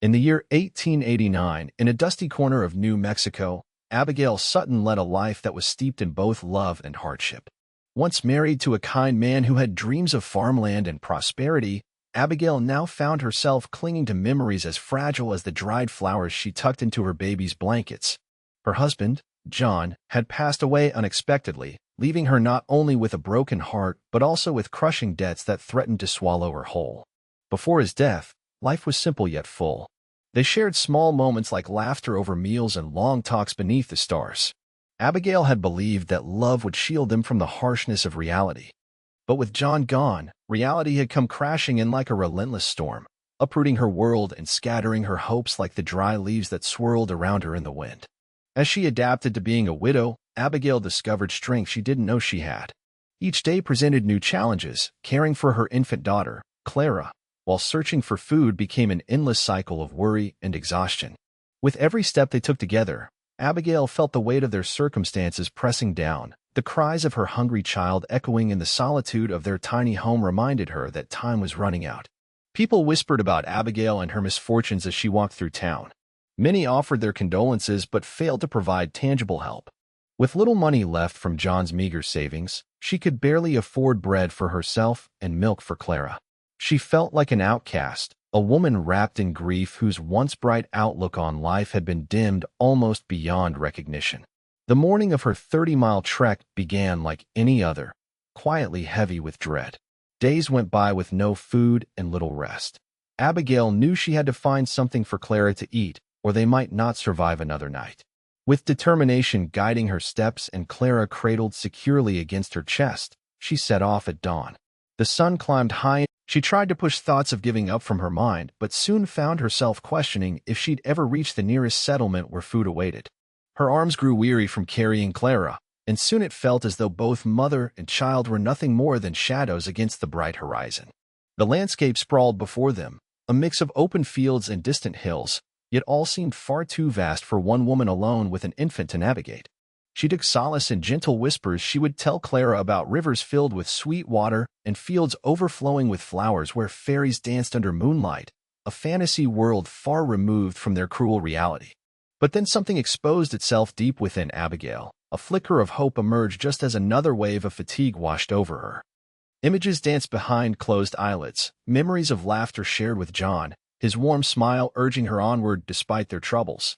In the year 1889, in a dusty corner of New Mexico, Abigail Sutton led a life that was steeped in both love and hardship. Once married to a kind man who had dreams of farmland and prosperity, Abigail now found herself clinging to memories as fragile as the dried flowers she tucked into her baby's blankets. Her husband, John, had passed away unexpectedly, leaving her not only with a broken heart but also with crushing debts that threatened to swallow her whole. Before his death, life was simple yet full. They shared small moments like laughter over meals and long talks beneath the stars. Abigail had believed that love would shield them from the harshness of reality. But with John gone, reality had come crashing in like a relentless storm, uprooting her world and scattering her hopes like the dry leaves that swirled around her in the wind. As she adapted to being a widow, Abigail discovered strength she didn't know she had. Each day presented new challenges. Caring for her infant daughter, Clara, while searching for food became an endless cycle of worry and exhaustion. With every step they took together, Abigail felt the weight of their circumstances pressing down. The cries of her hungry child echoing in the solitude of their tiny home reminded her that time was running out. People whispered about Abigail and her misfortunes as she walked through town. Many offered their condolences but failed to provide tangible help. With little money left from John's meager savings, she could barely afford bread for herself and milk for Clara. She felt like an outcast, a woman wrapped in grief whose once bright outlook on life had been dimmed almost beyond recognition. The morning of her 30-mile trek began like any other, quietly heavy with dread. Days went by with no food and little rest. Abigail knew she had to find something for Clara to eat, or they might not survive another night. With determination guiding her steps and Clara cradled securely against her chest, she set off at dawn. The sun climbed high. She tried to push thoughts of giving up from her mind, but soon found herself questioning if she'd ever reach the nearest settlement where food awaited. Her arms grew weary from carrying Clara, and soon it felt as though both mother and child were nothing more than shadows against the bright horizon. The landscape sprawled before them, a mix of open fields and distant hills, yet all seemed far too vast for one woman alone with an infant to navigate. She took solace in gentle whispers. She would tell Clara about rivers filled with sweet water and fields overflowing with flowers where fairies danced under moonlight, a fantasy world far removed from their cruel reality. But then something exposed itself deep within Abigail. A flicker of hope emerged just as another wave of fatigue washed over her. Images danced behind closed eyelids, memories of laughter shared with John, his warm smile urging her onward despite their troubles.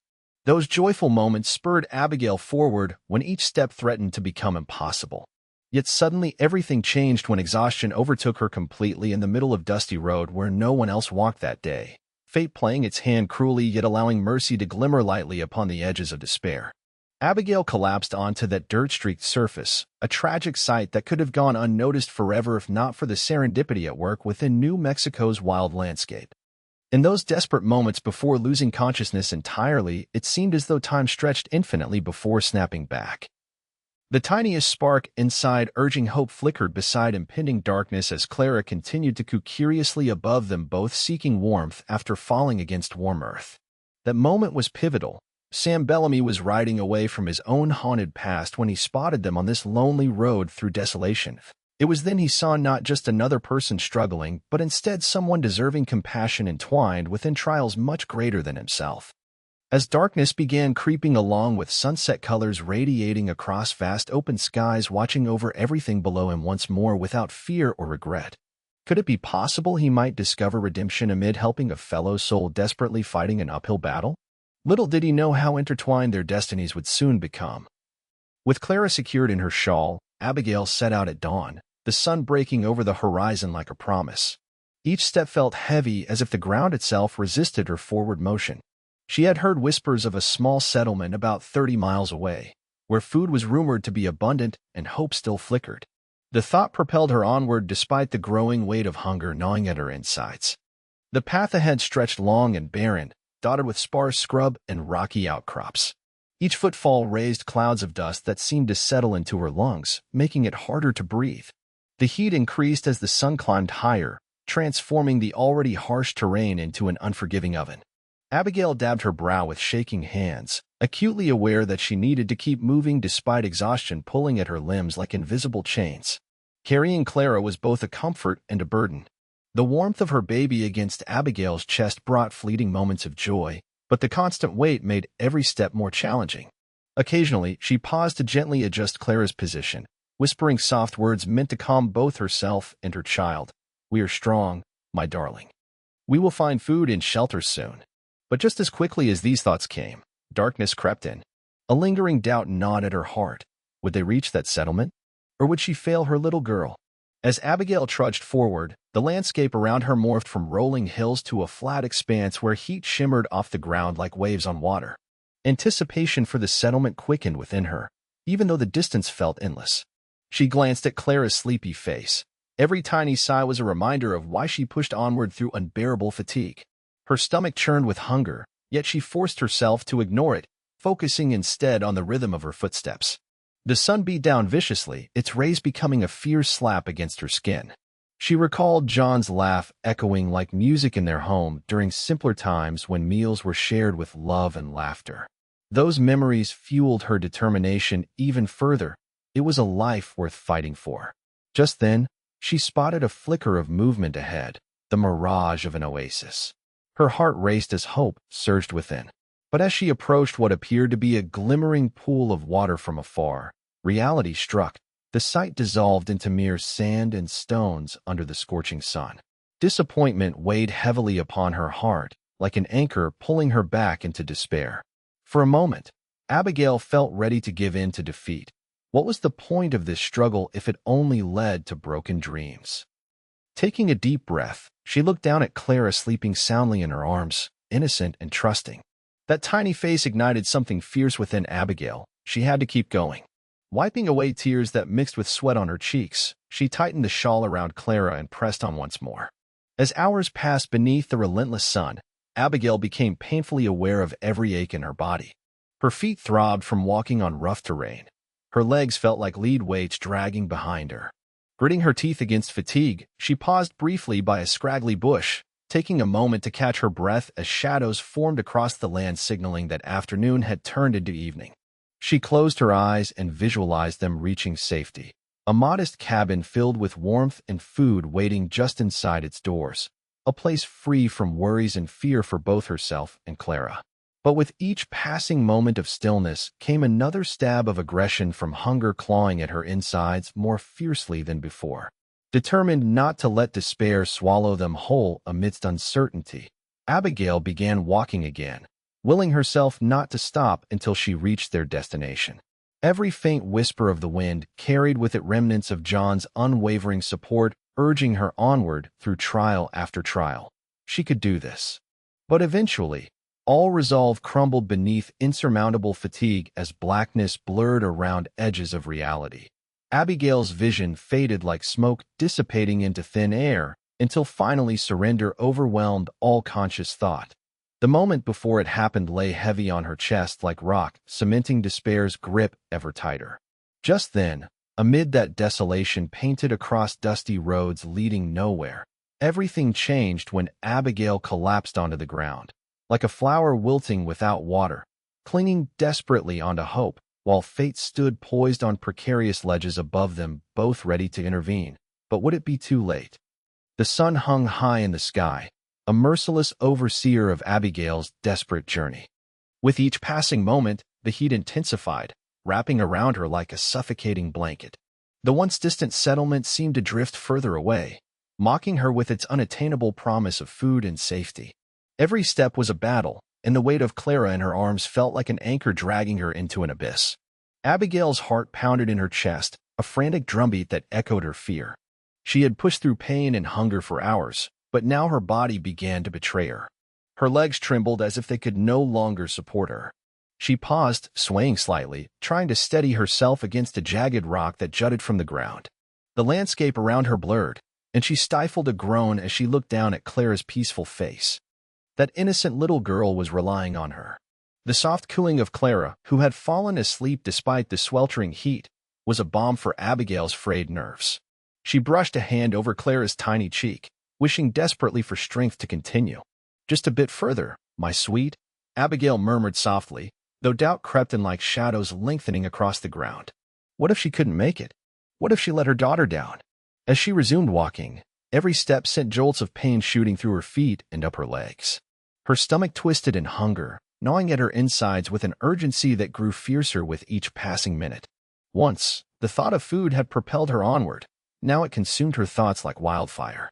Those joyful moments spurred Abigail forward when each step threatened to become impossible. Yet suddenly everything changed when exhaustion overtook her completely in the middle of dusty road where no one else walked that day, fate playing its hand cruelly yet allowing mercy to glimmer lightly upon the edges of despair. Abigail collapsed onto that dirt-streaked surface, a tragic sight that could have gone unnoticed forever if not for the serendipity at work within New Mexico's wild landscape. In those desperate moments before losing consciousness entirely, it seemed as though time stretched infinitely before snapping back. The tiniest spark inside urging hope flickered beside impending darkness as Clara continued to coo curiously above them, both seeking warmth after falling against warm earth. That moment was pivotal. Sam Bellamy was riding away from his own haunted past when he spotted them on this lonely road through desolation. It was then he saw not just another person struggling, but instead someone deserving compassion entwined within trials much greater than himself. As darkness began creeping along with sunset colors radiating across vast open skies, watching over everything below him once more without fear or regret. Could it be possible he might discover redemption amid helping a fellow soul desperately fighting an uphill battle? Little did he know how intertwined their destinies would soon become. With Clara secured in her shawl, Abigail set out at dawn, the sun breaking over the horizon like a promise. Each step felt heavy as if the ground itself resisted her forward motion. She had heard whispers of a small settlement about 30 miles away, where food was rumored to be abundant and hope still flickered. The thought propelled her onward despite the growing weight of hunger gnawing at her insides. The path ahead stretched long and barren, dotted with sparse scrub and rocky outcrops. Each footfall raised clouds of dust that seemed to settle into her lungs, making it harder to breathe. The heat increased as the sun climbed higher, transforming the already harsh terrain into an unforgiving oven. Abigail dabbed her brow with shaking hands, acutely aware that she needed to keep moving despite exhaustion pulling at her limbs like invisible chains. Carrying Clara was both a comfort and a burden. The warmth of her baby against Abigail's chest brought fleeting moments of joy, but the constant weight made every step more challenging. Occasionally, she paused to gently adjust Clara's position, whispering soft words meant to calm both herself and her child. "We are strong, my darling. We will find food and shelter soon." But just as quickly as these thoughts came, darkness crept in. A lingering doubt gnawed at her heart. Would they reach that settlement? Or would she fail her little girl? As Abigail trudged forward, the landscape around her morphed from rolling hills to a flat expanse where heat shimmered off the ground like waves on water. Anticipation for the settlement quickened within her, even though the distance felt endless. She glanced at Clara's sleepy face. Every tiny sigh was a reminder of why she pushed onward through unbearable fatigue. Her stomach churned with hunger, yet she forced herself to ignore it, focusing instead on the rhythm of her footsteps. The sun beat down viciously, its rays becoming a fierce slap against her skin. She recalled John's laugh echoing like music in their home during simpler times when meals were shared with love and laughter. Those memories fueled her determination even further. It was a life worth fighting for. Just then, she spotted a flicker of movement ahead, the mirage of an oasis. Her heart raced as hope surged within. But as she approached what appeared to be a glimmering pool of water from afar, reality struck. The sight dissolved into mere sand and stones under the scorching sun. Disappointment weighed heavily upon her heart, like an anchor pulling her back into despair. For a moment, Abigail felt ready to give in to defeat. What was the point of this struggle if it only led to broken dreams? Taking a deep breath, she looked down at Clara sleeping soundly in her arms, innocent and trusting. That tiny face ignited something fierce within Abigail. She had to keep going. Wiping away tears that mixed with sweat on her cheeks, she tightened the shawl around Clara and pressed on once more. As hours passed beneath the relentless sun, Abigail became painfully aware of every ache in her body. Her feet throbbed from walking on rough terrain. Her legs felt like lead weights dragging behind her. Gritting her teeth against fatigue, she paused briefly by a scraggly bush, taking a moment to catch her breath as shadows formed across the land signaling that afternoon had turned into evening. She closed her eyes and visualized them reaching safety. A modest cabin filled with warmth and food waiting just inside its doors. A place free from worries and fear for both herself and Clara. But with each passing moment of stillness came another stab of aggression from hunger clawing at her insides more fiercely than before. Determined not to let despair swallow them whole amidst uncertainty, Abigail began walking again, willing herself not to stop until she reached their destination. Every faint whisper of the wind carried with it remnants of John's unwavering support, urging her onward through trial after trial. She could do this. But eventually, all resolve crumbled beneath insurmountable fatigue as blackness blurred around edges of reality. Abigail's vision faded like smoke dissipating into thin air until finally surrender overwhelmed all conscious thought. The moment before it happened lay heavy on her chest like rock, cementing despair's grip ever tighter. Just then, amid that desolation painted across dusty roads leading nowhere, everything changed when Abigail collapsed onto the ground. Like a flower wilting without water, clinging desperately onto hope, while fate stood poised on precarious ledges above them, both ready to intervene. But would it be too late? The sun hung high in the sky, a merciless overseer of Abigail's desperate journey. With each passing moment, the heat intensified, wrapping around her like a suffocating blanket. The once distant settlement seemed to drift further away, mocking her with its unattainable promise of food and safety. Every step was a battle, and the weight of Clara in her arms felt like an anchor dragging her into an abyss. Abigail's heart pounded in her chest, a frantic drumbeat that echoed her fear. She had pushed through pain and hunger for hours, but now her body began to betray her. Her legs trembled as if they could no longer support her. She paused, swaying slightly, trying to steady herself against a jagged rock that jutted from the ground. The landscape around her blurred, and she stifled a groan as she looked down at Clara's peaceful face. That innocent little girl was relying on her. The soft cooing of Clara, who had fallen asleep despite the sweltering heat, was a balm for Abigail's frayed nerves. She brushed a hand over Clara's tiny cheek, wishing desperately for strength to continue. "Just a bit further, my sweet," Abigail murmured softly, though doubt crept in like shadows lengthening across the ground. What if she couldn't make it? What if she let her daughter down? As she resumed walking, Every step sent jolts of pain shooting through her feet and up her legs. Her stomach twisted in hunger, gnawing at her insides with an urgency that grew fiercer with each passing minute. Once, the thought of food had propelled her onward. Now it consumed her thoughts like wildfire.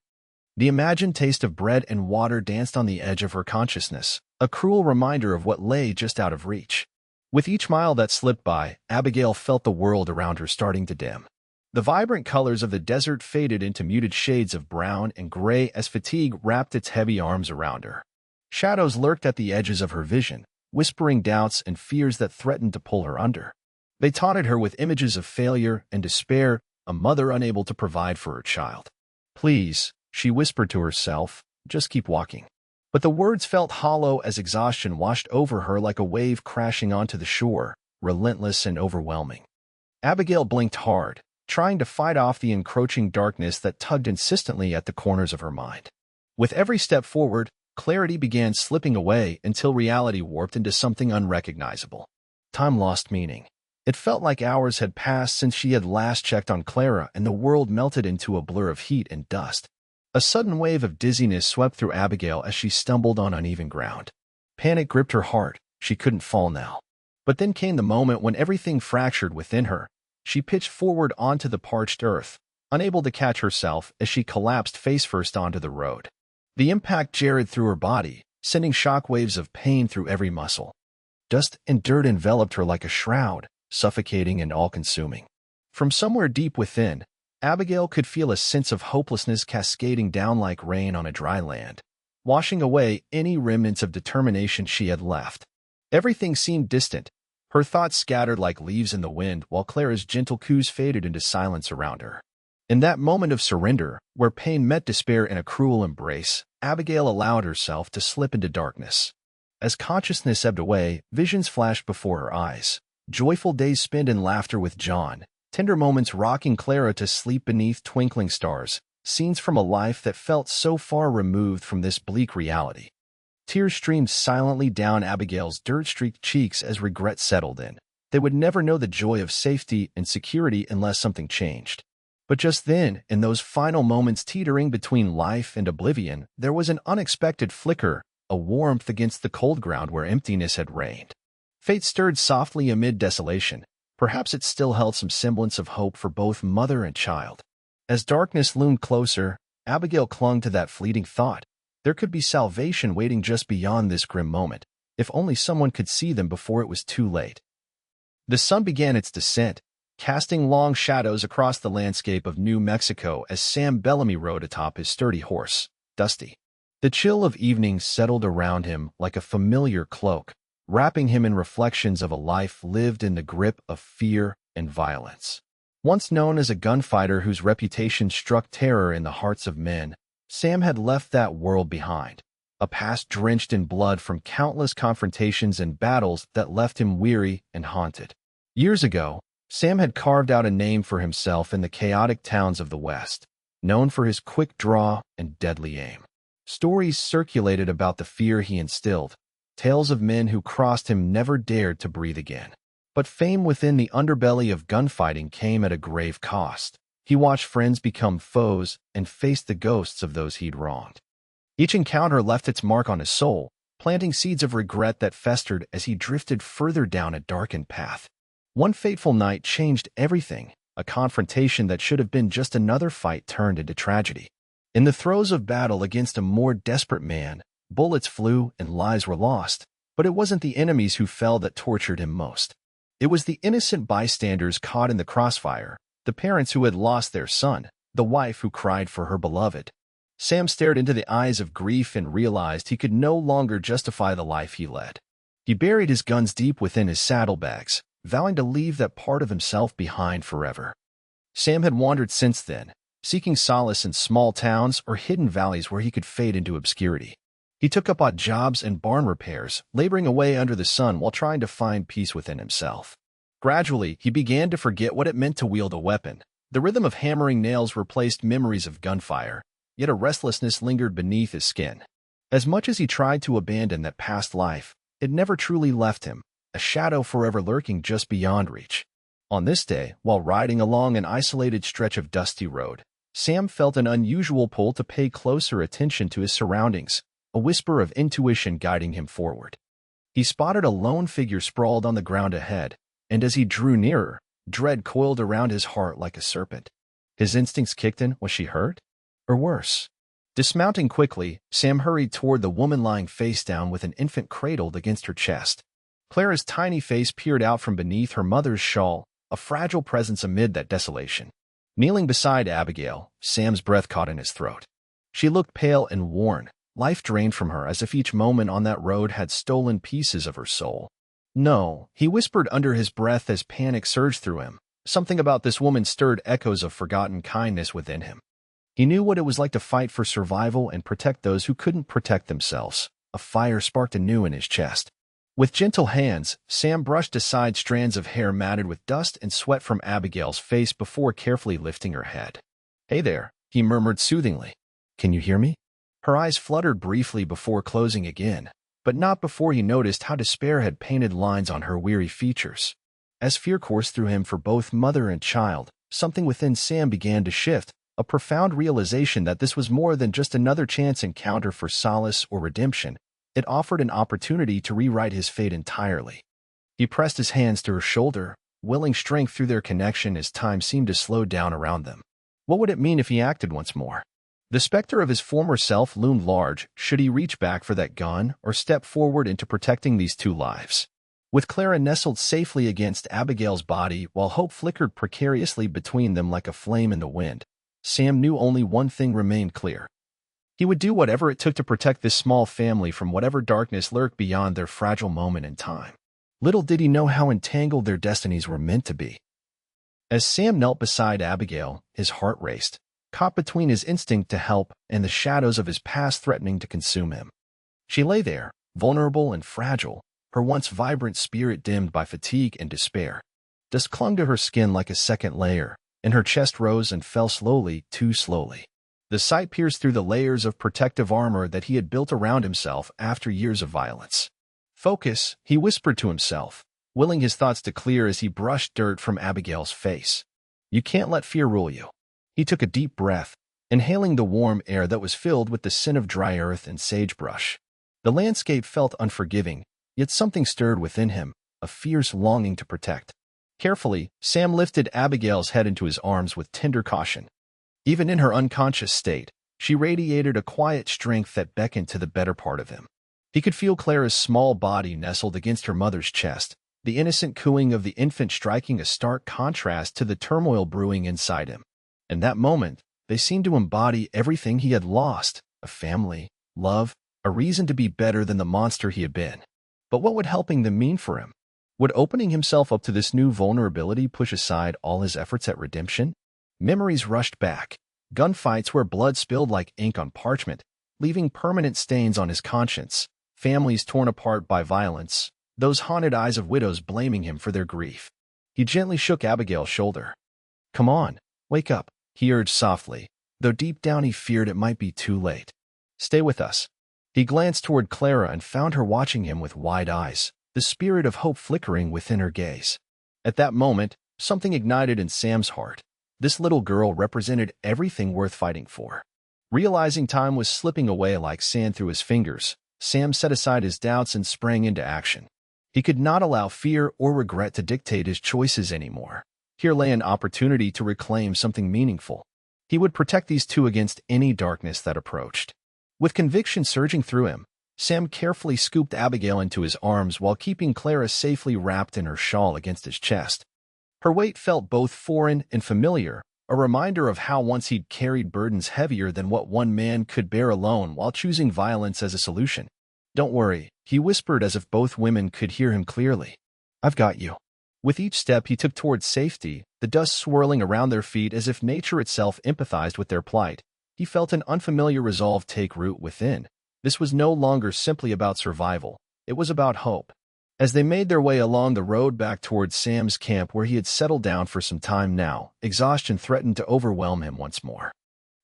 The imagined taste of bread and water danced on the edge of her consciousness, a cruel reminder of what lay just out of reach. With each mile that slipped by, Abigail felt the world around her starting to dim. The vibrant colors of the desert faded into muted shades of brown and gray as fatigue wrapped its heavy arms around her. Shadows lurked at the edges of her vision, whispering doubts and fears that threatened to pull her under. They taunted her with images of failure and despair, a mother unable to provide for her child. "Please," she whispered to herself, "just keep walking." But the words felt hollow as exhaustion washed over her like a wave crashing onto the shore, relentless and overwhelming. Abigail blinked hard, trying to fight off the encroaching darkness that tugged insistently at the corners of her mind. With every step forward, clarity began slipping away until reality warped into something unrecognizable. Time lost meaning. It felt like hours had passed since she had last checked on Clara, and the world melted into a blur of heat and dust. A sudden wave of dizziness swept through Abigail as she stumbled on uneven ground. Panic gripped her heart. She couldn't fall now. But then came the moment when everything fractured within her. She pitched forward onto the parched earth, unable to catch herself as she collapsed face-first onto the road. The impact jarred through her body, sending shockwaves of pain through every muscle. Dust and dirt enveloped her like a shroud, suffocating and all-consuming. From somewhere deep within, Abigail could feel a sense of hopelessness cascading down like rain on a dry land, washing away any remnants of determination she had left. Everything seemed distant, her thoughts scattered like leaves in the wind, while Clara's gentle coos faded into silence around her. In that moment of surrender, where pain met despair in a cruel embrace, Abigail allowed herself to slip into darkness. As consciousness ebbed away, visions flashed before her eyes. Joyful days spent in laughter with John, tender moments rocking Clara to sleep beneath twinkling stars, scenes from a life that felt so far removed from this bleak reality. Tears streamed silently down Abigail's dirt-streaked cheeks as regret settled in. They would never know the joy of safety and security unless something changed. But just then, in those final moments teetering between life and oblivion, there was an unexpected flicker, a warmth against the cold ground where emptiness had reigned. Fate stirred softly amid desolation. Perhaps it still held some semblance of hope for both mother and child. As darkness loomed closer, Abigail clung to that fleeting thought. There could be salvation waiting just beyond this grim moment, if only someone could see them before it was too late. The sun began its descent, casting long shadows across the landscape of New Mexico as Sam Bellamy rode atop his sturdy horse, Dusty. The chill of evening settled around him like a familiar cloak, wrapping him in reflections of a life lived in the grip of fear and violence. Once known as a gunfighter whose reputation struck terror in the hearts of men, Sam had left that world behind, a past drenched in blood from countless confrontations and battles that left him weary and haunted. Years ago, Sam had carved out a name for himself in the chaotic towns of the West, known for his quick draw and deadly aim. Stories circulated about the fear he instilled, tales of men who crossed him never dared to breathe again. But fame within the underbelly of gunfighting came at a grave cost. He watched friends become foes and faced the ghosts of those he'd wronged. Each encounter left its mark on his soul, planting seeds of regret that festered as he drifted further down a darkened path. One fateful night changed everything, a confrontation that should have been just another fight turned into tragedy. In the throes of battle against a more desperate man, bullets flew and lives were lost, but it wasn't the enemies who fell that tortured him most. It was the innocent bystanders caught in the crossfire, the parents who had lost their son, the wife who cried for her beloved. Sam stared into the eyes of grief and realized he could no longer justify the life he led. He buried his guns deep within his saddlebags, vowing to leave that part of himself behind forever. Sam had wandered since then, seeking solace in small towns or hidden valleys where he could fade into obscurity. He took up odd jobs and barn repairs, laboring away under the sun while trying to find peace within himself. Gradually, he began to forget what it meant to wield a weapon. The rhythm of hammering nails replaced memories of gunfire, yet a restlessness lingered beneath his skin. As much as he tried to abandon that past life, it never truly left him, a shadow forever lurking just beyond reach. On this day, while riding along an isolated stretch of dusty road, Sam felt an unusual pull to pay closer attention to his surroundings, a whisper of intuition guiding him forward. He spotted a lone figure sprawled on the ground ahead, and as he drew nearer, dread coiled around his heart like a serpent. His instincts kicked in. Was she hurt? Or worse? Dismounting quickly, Sam hurried toward the woman lying face down with an infant cradled against her chest. Clara's tiny face peered out from beneath her mother's shawl, a fragile presence amid that desolation. Kneeling beside Abigail, Sam's breath caught in his throat. She looked pale and worn, life drained from her as if each moment on that road had stolen pieces of her soul. No, he whispered under his breath as panic surged through him. Something about this woman stirred echoes of forgotten kindness within him. He knew what it was like to fight for survival and protect those who couldn't protect themselves. A fire sparked anew in his chest. With gentle hands, Sam brushed aside strands of hair matted with dust and sweat from Abigail's face before carefully lifting her head. "Hey there," he murmured soothingly. "Can you hear me?" Her eyes fluttered briefly before closing again, but not before he noticed how despair had painted lines on her weary features. As fear coursed through him for both mother and child, something within Sam began to shift, a profound realization that this was more than just another chance encounter for solace or redemption. It offered an opportunity to rewrite his fate entirely. He pressed his hands to her shoulder, willing strength through their connection as time seemed to slow down around them. What would it mean if he acted once more? The specter of his former self loomed large. Should he reach back for that gun or step forward into protecting these two lives? With Clara nestled safely against Abigail's body while hope flickered precariously between them like a flame in the wind, Sam knew only one thing remained clear. He would do whatever it took to protect this small family from whatever darkness lurked beyond their fragile moment in time. Little did he know how entangled their destinies were meant to be. As Sam knelt beside Abigail, his heart raced, caught between his instinct to help and the shadows of his past threatening to consume him. She lay there, vulnerable and fragile, her once vibrant spirit dimmed by fatigue and despair. Dust clung to her skin like a second layer, and her chest rose and fell slowly, too slowly. The sight pierced through the layers of protective armor that he had built around himself after years of violence. "Focus," he whispered to himself, willing his thoughts to clear as he brushed dirt from Abigail's face. "You can't let fear rule you." He took a deep breath, inhaling the warm air that was filled with the scent of dry earth and sagebrush. The landscape felt unforgiving, yet something stirred within him, a fierce longing to protect. Carefully, Sam lifted Abigail's head into his arms with tender caution. Even in her unconscious state, she radiated a quiet strength that beckoned to the better part of him. He could feel Clara's small body nestled against her mother's chest, the innocent cooing of the infant striking a stark contrast to the turmoil brewing inside him. In that moment, they seemed to embody everything he had lost: a family, love, a reason to be better than the monster he had been. But what would helping them mean for him? Would opening himself up to this new vulnerability push aside all his efforts at redemption? Memories rushed back. Gunfights where blood spilled like ink on parchment, leaving permanent stains on his conscience. Families torn apart by violence. Those haunted eyes of widows blaming him for their grief. He gently shook Abigail's shoulder. "Come on, wake up," he urged softly, though deep down he feared it might be too late. "Stay with us." He glanced toward Clara and found her watching him with wide eyes, the spirit of hope flickering within her gaze. At that moment, something ignited in Sam's heart. This little girl represented everything worth fighting for. Realizing time was slipping away like sand through his fingers, Sam set aside his doubts and sprang into action. He could not allow fear or regret to dictate his choices anymore. Here lay an opportunity to reclaim something meaningful. He would protect these two against any darkness that approached. With conviction surging through him, Sam carefully scooped Abigail into his arms while keeping Clara safely wrapped in her shawl against his chest. Her weight felt both foreign and familiar, a reminder of how once he'd carried burdens heavier than what one man could bear alone while choosing violence as a solution. "Don't worry," he whispered as if both women could hear him clearly. "I've got you." With each step he took towards safety, the dust swirling around their feet as if nature itself empathized with their plight, he felt an unfamiliar resolve take root within. This was no longer simply about survival. It was about hope. As they made their way along the road back towards Sam's camp where he had settled down for some time now, exhaustion threatened to overwhelm him once more.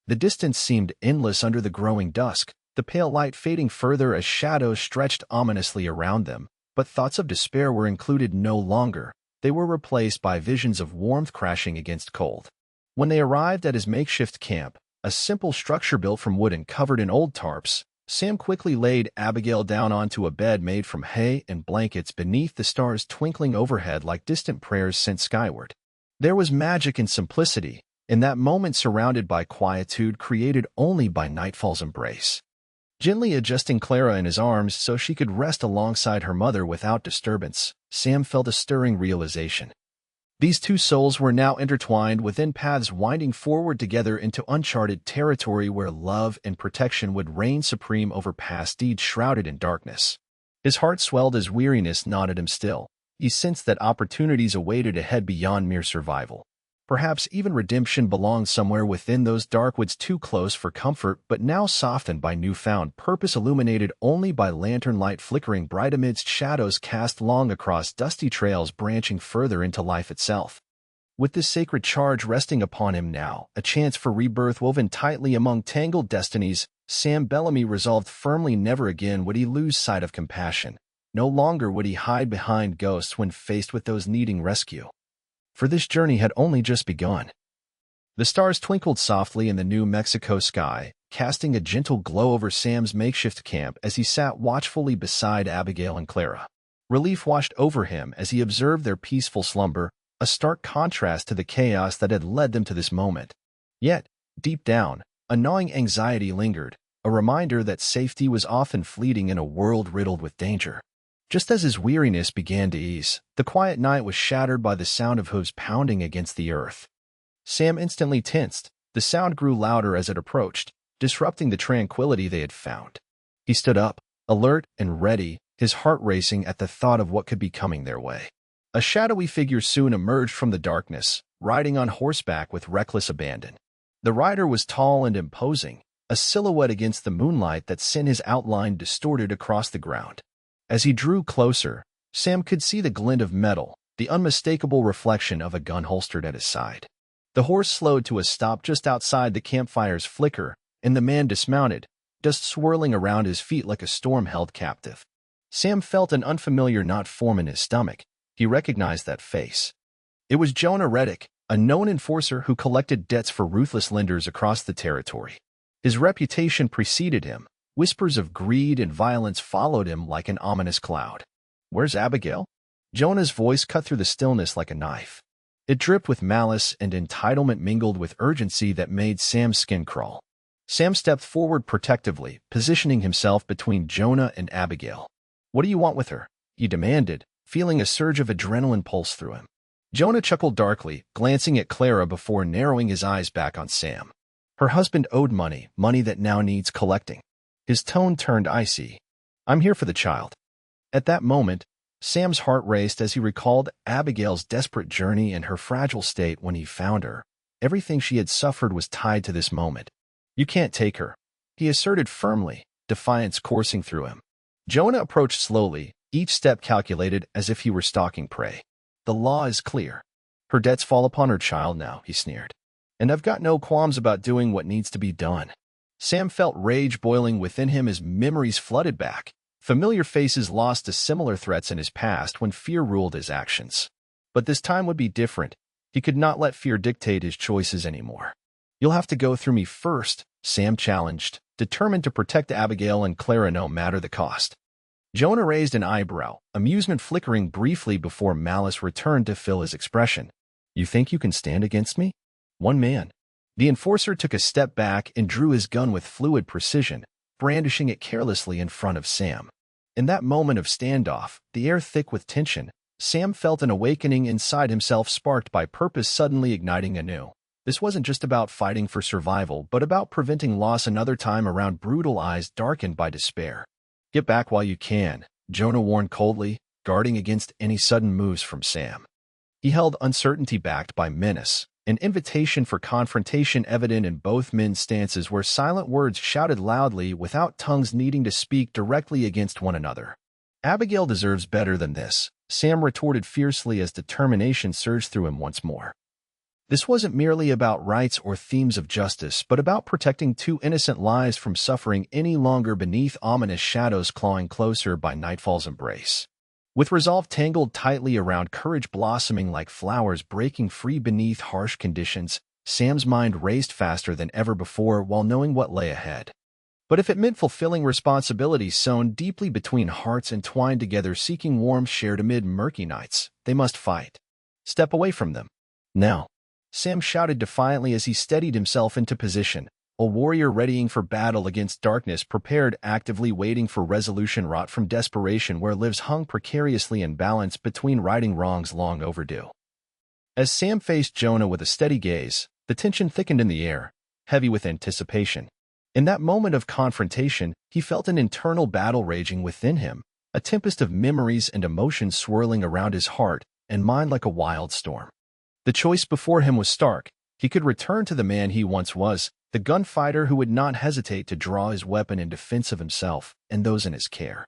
The distance seemed endless under the growing dusk, the pale light fading further as shadows stretched ominously around them, but thoughts of despair were included no longer. They were replaced by visions of warmth crashing against cold. When they arrived at his makeshift camp, a simple structure built from wood and covered in old tarps, Sam quickly laid Abigail down onto a bed made from hay and blankets beneath the stars twinkling overhead like distant prayers sent skyward. There was magic in simplicity, in that moment surrounded by quietude created only by nightfall's embrace. Gently adjusting Clara in his arms so she could rest alongside her mother without disturbance, Sam felt a stirring realization. These two souls were now intertwined within paths winding forward together into uncharted territory where love and protection would reign supreme over past deeds shrouded in darkness. His heart swelled as weariness knotted him still. He sensed that opportunities awaited ahead beyond mere survival. Perhaps even redemption belonged somewhere within those dark woods too close for comfort but now softened by newfound purpose illuminated only by lantern light flickering bright amidst shadows cast long across dusty trails branching further into life itself. With this sacred charge resting upon him now, a chance for rebirth woven tightly among tangled destinies, Sam Bellamy resolved firmly never again would he lose sight of compassion. No longer would he hide behind ghosts when faced with those needing rescue. For this journey had only just begun. The stars twinkled softly in the New Mexico sky, casting a gentle glow over Sam's makeshift camp as he sat watchfully beside Abigail and Clara. Relief washed over him as he observed their peaceful slumber, a stark contrast to the chaos that had led them to this moment. Yet, deep down, a gnawing anxiety lingered, a reminder that safety was often fleeting in a world riddled with danger. Just as his weariness began to ease, the quiet night was shattered by the sound of hooves pounding against the earth. Sam instantly tensed. The sound grew louder as it approached, disrupting the tranquility they had found. He stood up, alert and ready, his heart racing at the thought of what could be coming their way. A shadowy figure soon emerged from the darkness, riding on horseback with reckless abandon. The rider was tall and imposing, a silhouette against the moonlight that sent his outline distorted across the ground. As he drew closer, Sam could see the glint of metal, the unmistakable reflection of a gun holstered at his side. The horse slowed to a stop just outside the campfire's flicker, and the man dismounted, dust swirling around his feet like a storm held captive. Sam felt an unfamiliar knot form in his stomach. He recognized that face. It was Jonah Reddick, a known enforcer who collected debts for ruthless lenders across the territory. His reputation preceded him. Whispers of greed and violence followed him like an ominous cloud. "Where's Abigail?" Jonah's voice cut through the stillness like a knife. It dripped with malice and entitlement mingled with urgency that made Sam's skin crawl. Sam stepped forward protectively, positioning himself between Jonah and Abigail. "What do you want with her?" he demanded, feeling a surge of adrenaline pulse through him. Jonah chuckled darkly, glancing at Clara before narrowing his eyes back on Sam. Her husband owed money that now needs collecting. His tone turned icy. "I'm here for the child." At that moment, Sam's heart raced as he recalled Abigail's desperate journey and her fragile state when he found her. Everything she had suffered was tied to this moment. "You can't take her," he asserted firmly, defiance coursing through him. Jonah approached slowly, each step calculated as if he were stalking prey. "The law is clear. Her debts fall upon her child now," he sneered. "And I've got no qualms about doing what needs to be done." Sam felt rage boiling within him as memories flooded back. Familiar faces lost to similar threats in his past when fear ruled his actions. But this time would be different. He could not let fear dictate his choices anymore. "You'll have to go through me first," Sam challenged, determined to protect Abigail and Clara no matter the cost. Jonah raised an eyebrow, amusement flickering briefly before malice returned to fill his expression. "You think you can stand against me? One man?" The enforcer took a step back and drew his gun with fluid precision, brandishing it carelessly in front of Sam. In that moment of standoff, the air thick with tension, Sam felt an awakening inside himself sparked by purpose suddenly igniting anew. This wasn't just about fighting for survival, but about preventing loss another time around brutal eyes darkened by despair. "Get back while you can," Jonah warned coldly, guarding against any sudden moves from Sam. He held uncertainty backed by menace, an invitation for confrontation evident in both men's stances where silent words shouted loudly without tongues needing to speak directly against one another. "Abigail deserves better than this," Sam retorted fiercely as determination surged through him once more. This wasn't merely about rights or themes of justice, but about protecting two innocent lives from suffering any longer beneath ominous shadows clawing closer by nightfall's embrace. With resolve tangled tightly around courage blossoming like flowers breaking free beneath harsh conditions, Sam's mind raced faster than ever before while knowing what lay ahead. But if it meant fulfilling responsibilities sewn deeply between hearts entwined together seeking warmth shared amid murky nights, they must fight. Step away from them. Now, Sam shouted defiantly as he steadied himself into position, a warrior readying for battle against darkness, prepared, actively waiting for resolution wrought from desperation where lives hung precariously in balance between righting wrongs long overdue. As Sam faced Jonah with a steady gaze, the tension thickened in the air, heavy with anticipation. In that moment of confrontation, he felt an internal battle raging within him, a tempest of memories and emotions swirling around his heart and mind like a wild storm. The choice before him was stark. He could return to the man he once was, the gunfighter who would not hesitate to draw his weapon in defense of himself and those in his care.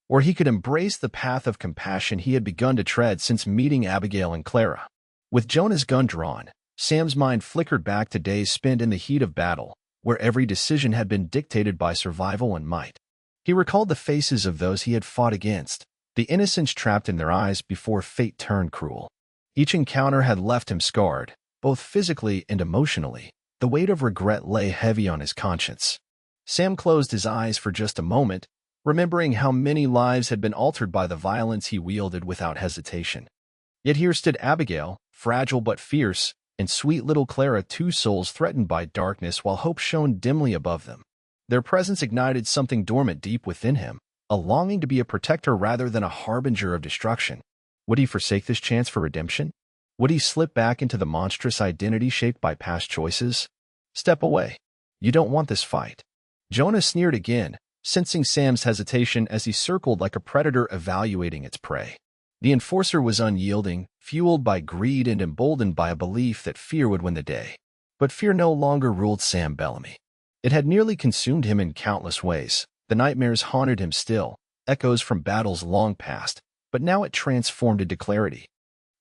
Or he could embrace the path of compassion he had begun to tread since meeting Abigail and Clara. With Jonah's gun drawn, Sam's mind flickered back to days spent in the heat of battle, where every decision had been dictated by survival and might. He recalled the faces of those he had fought against, the innocence trapped in their eyes before fate turned cruel. Each encounter had left him scarred, both physically and emotionally. The weight of regret lay heavy on his conscience. Sam closed his eyes for just a moment, remembering how many lives had been altered by the violence he wielded without hesitation. Yet here stood Abigail, fragile but fierce, and sweet little Clara, two souls threatened by darkness while hope shone dimly above them. Their presence ignited something dormant deep within him, a longing to be a protector rather than a harbinger of destruction. Would he forsake this chance for redemption? Would he slip back into the monstrous identity shaped by past choices? Step away. You don't want this fight. Jonah sneered again, sensing Sam's hesitation as he circled like a predator evaluating its prey. The enforcer was unyielding, fueled by greed and emboldened by a belief that fear would win the day. But fear no longer ruled Sam Bellamy. It had nearly consumed him in countless ways. The nightmares haunted him still, echoes from battles long past, but now it transformed into clarity.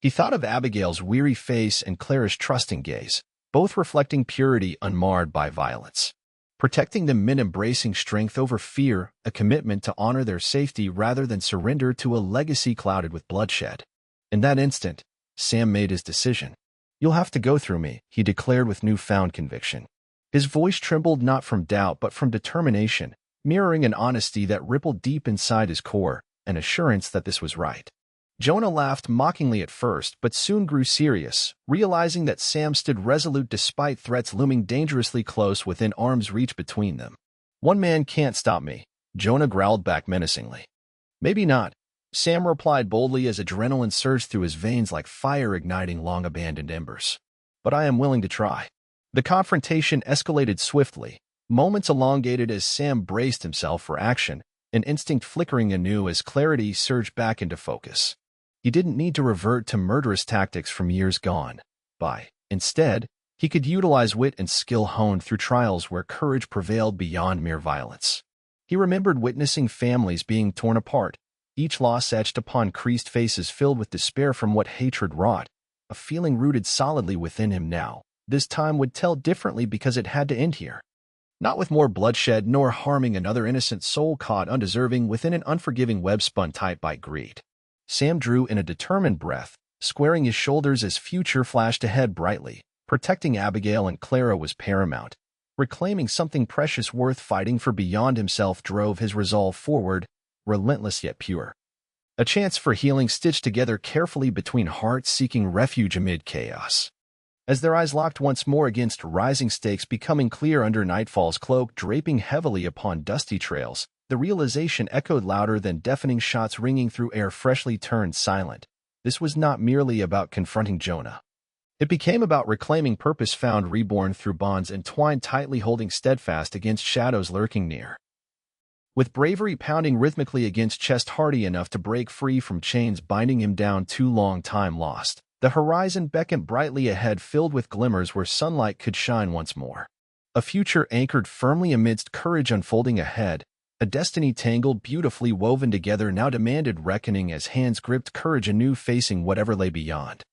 He thought of Abigail's weary face and Clara's trusting gaze, both reflecting purity unmarred by violence. Protecting them meant embracing strength over fear, a commitment to honor their safety rather than surrender to a legacy clouded with bloodshed. In that instant, Sam made his decision. "You'll have to go through me," he declared with newfound conviction. His voice trembled not from doubt but from determination, mirroring an honesty that rippled deep inside his core, an assurance that this was right. Jonah laughed mockingly at first, but soon grew serious, realizing that Sam stood resolute despite threats looming dangerously close within arm's reach between them. "One man can't stop me," Jonah growled back menacingly. "Maybe not," Sam replied boldly as adrenaline surged through his veins like fire igniting long-abandoned embers. "But I am willing to try." The confrontation escalated swiftly, moments elongated as Sam braced himself for action, an instinct flickering anew as clarity surged back into focus. He didn't need to revert to murderous tactics from years gone by. Instead, he could utilize wit and skill honed through trials where courage prevailed beyond mere violence. He remembered witnessing families being torn apart, each loss etched upon creased faces filled with despair from what hatred wrought, a feeling rooted solidly within him now. This time would tell differently because it had to end here. Not with more bloodshed nor harming another innocent soul caught undeserving within an unforgiving web spun tight by greed. Sam drew in a determined breath, squaring his shoulders as future flashed ahead brightly. Protecting Abigail and Clara was paramount. Reclaiming something precious worth fighting for beyond himself drove his resolve forward, relentless yet pure. A chance for healing stitched together carefully between hearts seeking refuge amid chaos. As their eyes locked once more against rising stakes becoming clear under nightfall's cloak draping heavily upon dusty trails, the realization echoed louder than deafening shots ringing through air freshly turned silent. This was not merely about confronting Jonah. It became about reclaiming purpose found reborn through bonds entwined tightly holding steadfast against shadows lurking near. With bravery pounding rhythmically against chest hardy enough to break free from chains binding him down too long time lost, the horizon beckoned brightly ahead filled with glimmers where sunlight could shine once more. A future anchored firmly amidst courage unfolding ahead, a destiny tangled beautifully woven together now demanded reckoning as hands gripped courage anew facing whatever lay beyond.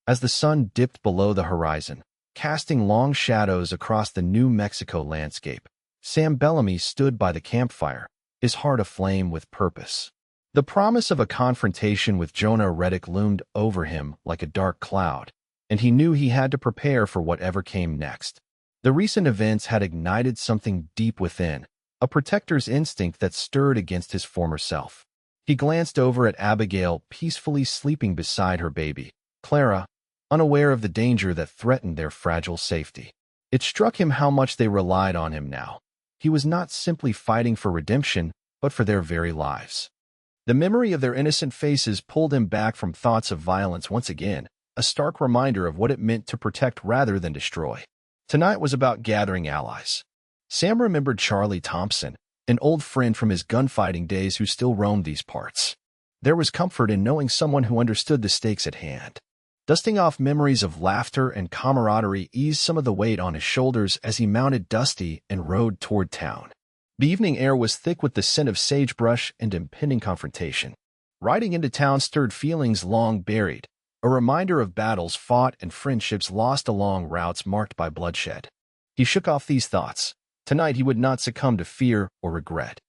As the sun dipped below the horizon, casting long shadows across the New Mexico landscape, Sam Bellamy stood by the campfire, his heart aflame with purpose. The promise of a confrontation with Jonah Reddick loomed over him like a dark cloud, and he knew he had to prepare for whatever came next. The recent events had ignited something deep within, a protector's instinct that stirred against his former self. He glanced over at Abigail, peacefully sleeping beside her baby, Clara, unaware of the danger that threatened their fragile safety. It struck him how much they relied on him now. He was not simply fighting for redemption, but for their very lives. The memory of their innocent faces pulled him back from thoughts of violence once again, a stark reminder of what it meant to protect rather than destroy. Tonight was about gathering allies. Sam remembered Charlie Thompson, an old friend from his gunfighting days who still roamed these parts. There was comfort in knowing someone who understood the stakes at hand. Dusting off memories of laughter and camaraderie eased some of the weight on his shoulders as he mounted Dusty and rode toward town. The evening air was thick with the scent of sagebrush and impending confrontation. Riding into town stirred feelings long buried, a reminder of battles fought and friendships lost along routes marked by bloodshed. He shook off these thoughts. Tonight he would not succumb to fear or regret.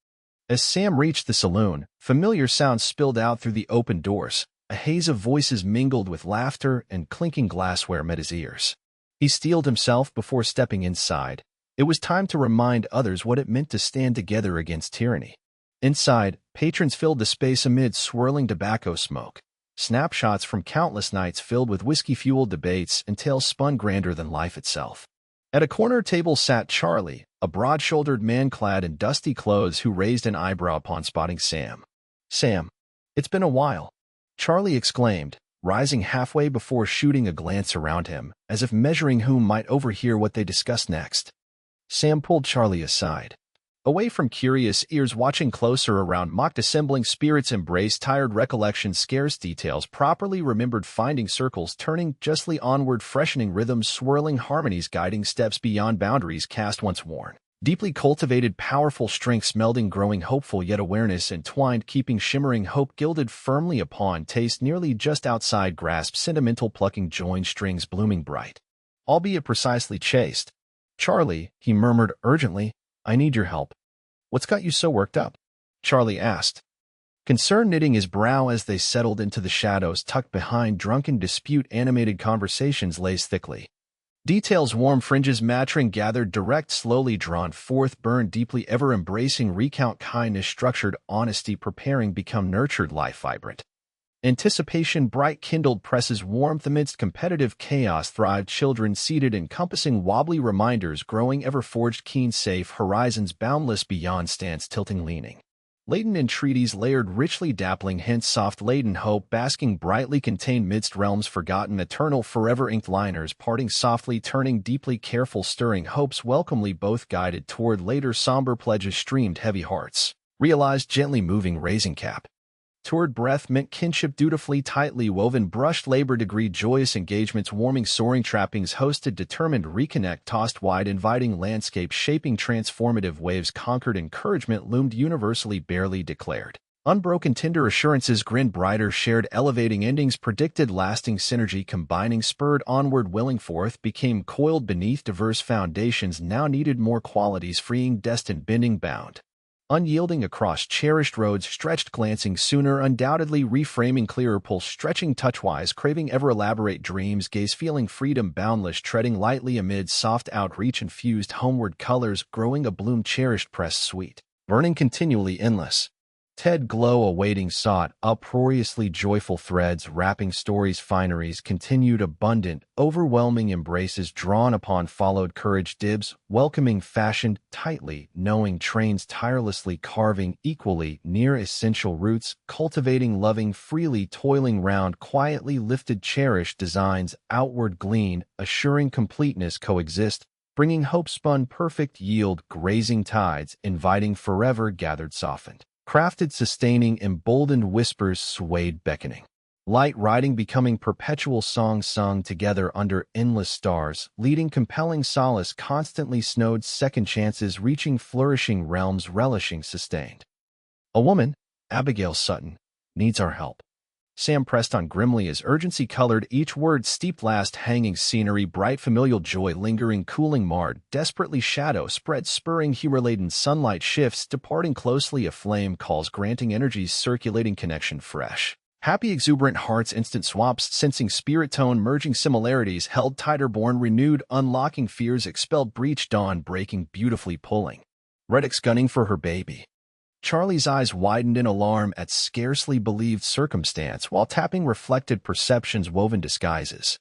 As Sam reached the saloon, familiar sounds spilled out through the open doors. A haze of voices mingled with laughter and clinking glassware met his ears. He steeled himself before stepping inside. It was time to remind others what it meant to stand together against tyranny. Inside, patrons filled the space amid swirling tobacco smoke. Snapshots from countless nights filled with whiskey-fueled debates and tales spun grander than life itself. At a corner table sat Charlie, a broad-shouldered man clad in dusty clothes who raised an eyebrow upon spotting Sam. "Sam, it's been a while," Charlie exclaimed, rising halfway before shooting a glance around him, as if measuring whom might overhear what they discussed next. Sam pulled Charlie aside. Away from curious ears watching closer around mocked assembling spirits embraced tired recollections scarce details properly remembered finding circles turning justly onward freshening rhythms swirling harmonies guiding steps beyond boundaries cast once worn. Deeply cultivated, powerful strengths melding growing hopeful yet awareness entwined keeping shimmering hope gilded firmly upon taste nearly just outside grasp sentimental plucking joined strings blooming bright. Albeit precisely chaste. "Charlie," he murmured urgently, "I need your help." "What's got you so worked up?" Charlie asked. Concern knitting his brow as they settled into the shadows tucked behind drunken dispute animated conversations lays thickly. Details warm fringes matching gathered direct slowly drawn forth burned deeply ever embracing recount kindness structured honesty preparing become nurtured life vibrant. Anticipation bright kindled presses warmth amidst competitive chaos thrived children seated encompassing wobbly reminders growing ever forged keen safe horizons boundless beyond stance tilting leaning. Latent entreaties layered richly dappling hence soft laden hope basking brightly contained midst realms forgotten eternal forever inked liners parting softly turning deeply careful stirring hopes welcomely both guided toward later somber pledges streamed heavy hearts. Realized gently moving raising cap. Toward breath meant kinship dutifully tightly woven brushed labor degree joyous engagements warming soaring trappings hosted determined reconnect tossed wide inviting landscape shaping transformative waves conquered encouragement loomed universally barely declared. Unbroken tender assurances grinned brighter shared elevating endings predicted lasting synergy combining spurred onward willing forth became coiled beneath diverse foundations now needed more qualities freeing destined bending bound. Unyielding across cherished roads stretched glancing sooner undoubtedly reframing clearer pulse stretching touchwise craving ever elaborate dreams gaze feeling freedom boundless treading lightly amid soft outreach infused homeward colors growing a bloom cherished pressed sweet burning continually endless. Ted glow awaiting sought uproariously joyful threads wrapping stories fineries continued abundant overwhelming embraces drawn upon followed courage dibs welcoming fashioned tightly knowing trains tirelessly carving equally near essential roots cultivating loving freely toiling round quietly lifted cherished designs outward glean assuring completeness coexist bringing hope spun perfect yield grazing tides inviting forever gathered softened. Crafted sustaining emboldened whispers swayed beckoning. Light riding becoming perpetual songs sung together under endless stars, leading compelling solace constantly snowed second chances reaching flourishing realms relishing sustained. "A woman, Abigail Sutton, needs our help." Sam pressed on grimly as urgency colored each word steeped last hanging scenery bright familial joy lingering cooling marred desperately shadow spread spurring humor-laden sunlight shifts departing closely aflame calls granting energies circulating connection fresh. Happy exuberant hearts instant swaps sensing spirit tone merging similarities held tighter born renewed unlocking fears expelled breach dawn breaking beautifully pulling. Reddick's gunning for her baby. Charlie's eyes widened in alarm at scarcely believed circumstance while tapping reflected perceptions woven disguises.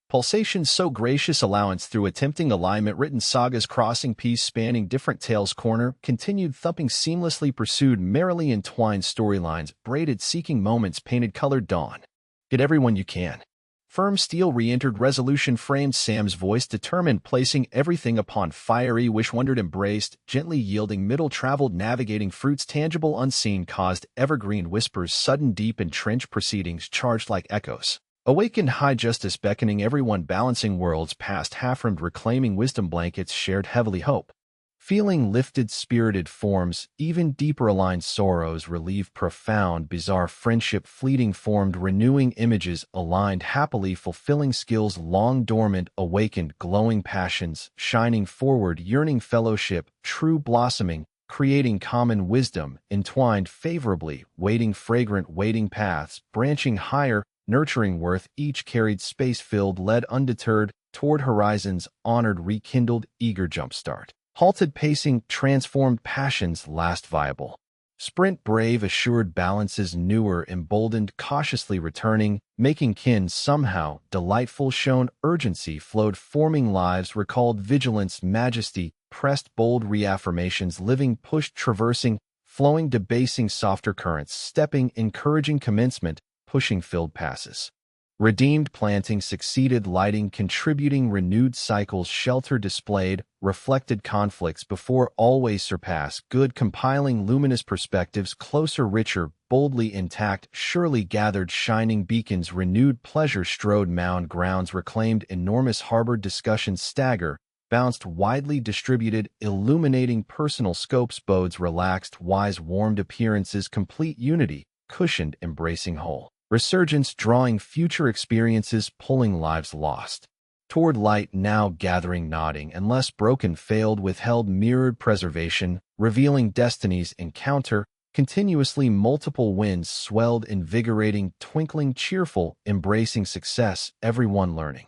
Pulsations so gracious allowance through attempting alignment written sagas crossing piece spanning different tales corner, continued thumping seamlessly pursued merrily entwined storylines, braided seeking moments painted colored dawn. Get everyone you can. Firm steel re-entered resolution framed Sam's voice determined placing everything upon fiery wish wondered embraced, gently yielding middle traveled navigating fruits tangible unseen caused evergreen whispers sudden deep entrenched proceedings charged like echoes. Awakened high justice beckoning everyone balancing worlds past half-rimmed reclaiming wisdom blankets shared heavily hope. Feeling lifted spirited forms, even deeper aligned sorrows relieve profound bizarre friendship fleeting formed renewing images aligned happily fulfilling skills long dormant awakened glowing passions, shining forward yearning fellowship, true blossoming, creating common wisdom, entwined favorably, waiting fragrant waiting paths, branching higher, nurturing worth each carried space-filled led undeterred, toward horizons, honored rekindled, eager jumpstart. Halted pacing, transformed passions last viable. Sprint brave assured balances newer emboldened cautiously returning, making kin somehow, delightful shown urgency flowed forming lives recalled vigilance majesty, pressed bold reaffirmations living pushed traversing, flowing debasing softer currents stepping encouraging commencement, pushing filled passes. Redeemed planting succeeded lighting contributing renewed cycles shelter displayed, reflected conflicts before always surpass good compiling luminous perspectives closer richer, boldly intact surely gathered shining beacons renewed pleasure strode mound grounds reclaimed enormous harbored discussions stagger, bounced widely distributed illuminating personal scopes bodes relaxed wise warmed appearances complete unity, cushioned embracing whole. Resurgence drawing future experiences pulling lives lost. Toward light now gathering nodding unless broken failed withheld mirrored preservation, revealing destinies encounter, continuously multiple winds swelled invigorating twinkling cheerful, embracing success, everyone learning.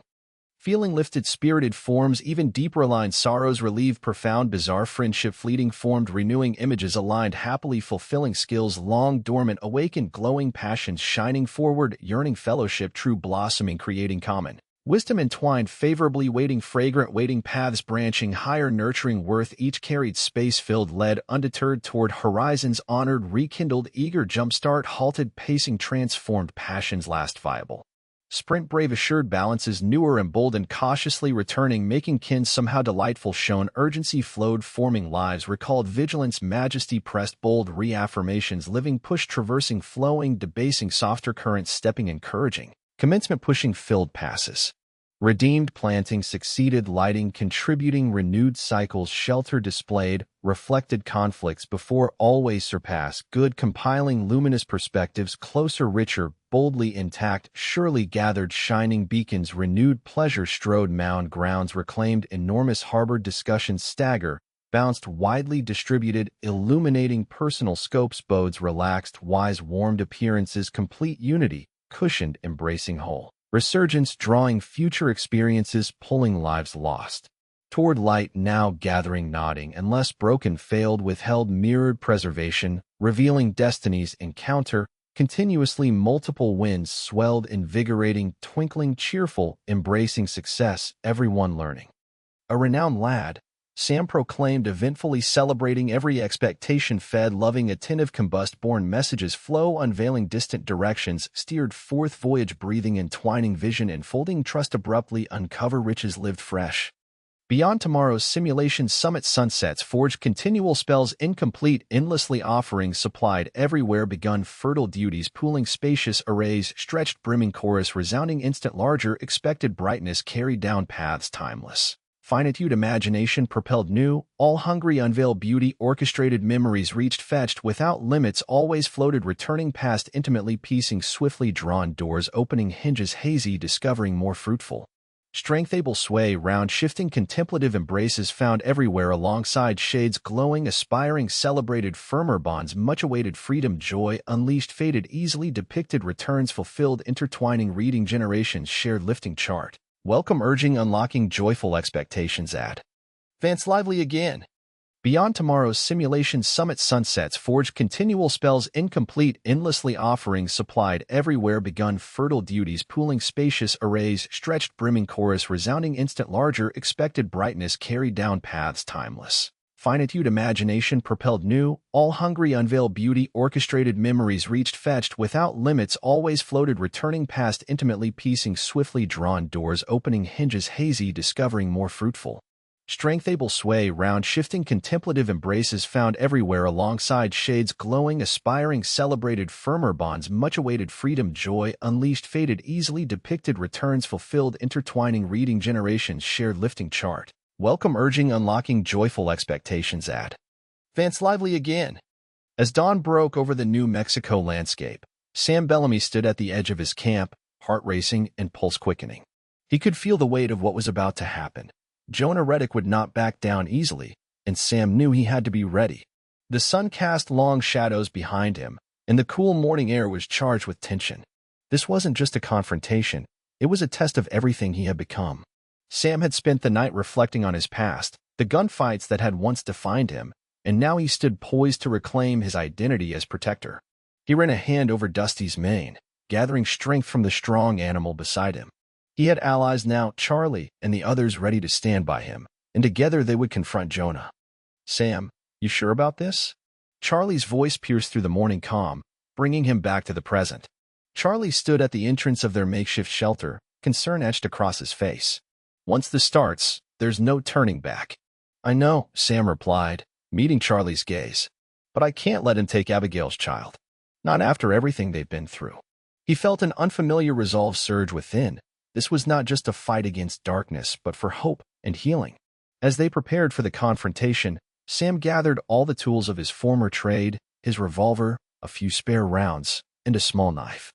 Feeling lifted spirited forms even deeper aligned sorrows relieve profound bizarre friendship fleeting formed renewing images aligned happily fulfilling skills long dormant awakened glowing passions shining forward yearning fellowship true blossoming creating common. Wisdom entwined favorably waiting fragrant waiting paths branching higher nurturing worth each carried space-filled led undeterred toward horizons honored rekindled eager jumpstart halted pacing transformed passions last viable. Sprint brave assured balances newer emboldened cautiously returning making kin somehow delightful shown urgency flowed forming lives recalled vigilance majesty pressed bold reaffirmations living push traversing flowing debasing softer currents stepping encouraging. Commencement pushing filled passes. Redeemed planting succeeded lighting contributing renewed cycles shelter displayed, reflected conflicts before always surpass good compiling luminous perspectives closer richer, boldly intact surely gathered shining beacons renewed pleasure strode mound grounds reclaimed enormous harbored discussions stagger, bounced widely distributed illuminating personal scopes bodes relaxed wise warmed appearances complete unity, cushioned embracing whole. Resurgence drawing future experiences pulling lives lost. Toward light now gathering nodding unless broken failed withheld mirrored preservation, revealing destinies encounter, continuously multiple winds swelled invigorating twinkling cheerful, embracing success, everyone learning. A renowned lad, Sam proclaimed eventfully celebrating every expectation fed loving attentive combust-born messages flow unveiling distant directions steered forth voyage breathing entwining vision enfolding trust abruptly uncover riches lived fresh. Beyond tomorrow's simulation summit sunsets forged continual spells incomplete endlessly offering supplied everywhere begun fertile duties pooling spacious arrays stretched brimming chorus resounding instant larger expected brightness carried down paths timeless. Finitude imagination propelled new, all hungry unveiled beauty orchestrated memories reached fetched without limits always floated returning past intimately piecing swiftly drawn doors opening hinges hazy discovering more fruitful. Strength-able sway, round-shifting contemplative embraces found everywhere alongside shades glowing, aspiring, celebrated firmer bonds, much-awaited freedom, joy, unleashed, faded, easily depicted, returns, fulfilled, intertwining, reading generations, shared, lifting chart. Welcome, urging, unlocking, joyful expectations at Advance lively again. Beyond tomorrow's simulation summit, sunsets forged, continual spells incomplete, endlessly offerings supplied everywhere, begun fertile duties pooling, spacious arrays stretched, brimming chorus resounding, instant larger, expected brightness carried down paths timeless. Finitude, imagination propelled new, all hungry, unveiled beauty, orchestrated memories reached, fetched, without limits, always floated, returning past, intimately piecing, swiftly drawn doors, opening hinges, hazy, discovering more fruitful. Strength-able sway, round-shifting contemplative embraces found everywhere alongside shades glowing, aspiring, celebrated firmer bonds, much-awaited freedom, joy, unleashed, faded, easily depicted, returns, fulfilled, intertwining, reading generations, shared, lifting chart. Welcome, urging, unlocking, joyful expectations at Advance lively again. As dawn broke over the New Mexico landscape, Sam Bellamy stood at the edge of his camp, heart racing and pulse quickening. He could feel the weight of what was about to happen. Jonah Reddick would not back down easily, and Sam knew he had to be ready. The sun cast long shadows behind him, and the cool morning air was charged with tension. This wasn't just a confrontation, it was a test of everything he had become. Sam had spent the night reflecting on his past, the gunfights that had once defined him, and now he stood poised to reclaim his identity as protector. He ran a hand over Dusty's mane, gathering strength from the strong animal beside him. He had allies now, Charlie and the others ready to stand by him, and together they would confront Jonah. Sam, you sure about this? Charlie's voice pierced through the morning calm, bringing him back to the present. Charlie stood at the entrance of their makeshift shelter, concern etched across his face. Once this starts, there's no turning back. I know, Sam replied, meeting Charlie's gaze. But I can't let him take Abigail's child. Not after everything they've been through. He felt an unfamiliar resolve surge within. This was not just a fight against darkness, but for hope and healing. As they prepared for the confrontation, Sam gathered all the tools of his former trade, his revolver, a few spare rounds, and a small knife.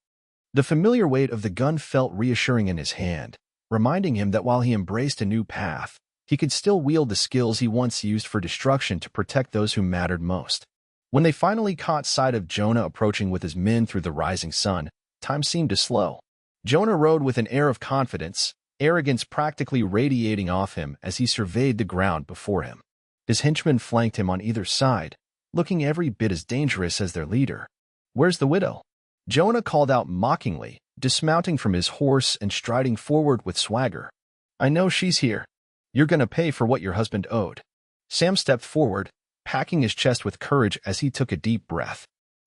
The familiar weight of the gun felt reassuring in his hand, reminding him that while he embraced a new path, he could still wield the skills he once used for destruction to protect those who mattered most. When they finally caught sight of Jonah approaching with his men through the rising sun, time seemed to slow. Jonah rode with an air of confidence, arrogance practically radiating off him as he surveyed the ground before him. His henchmen flanked him on either side, looking every bit as dangerous as their leader. "Where's the widow?" Jonah called out mockingly, dismounting from his horse and striding forward with swagger. "I know she's here. You're gonna pay for what your husband owed." Sam stepped forward, packing his chest with courage as he took a deep breath.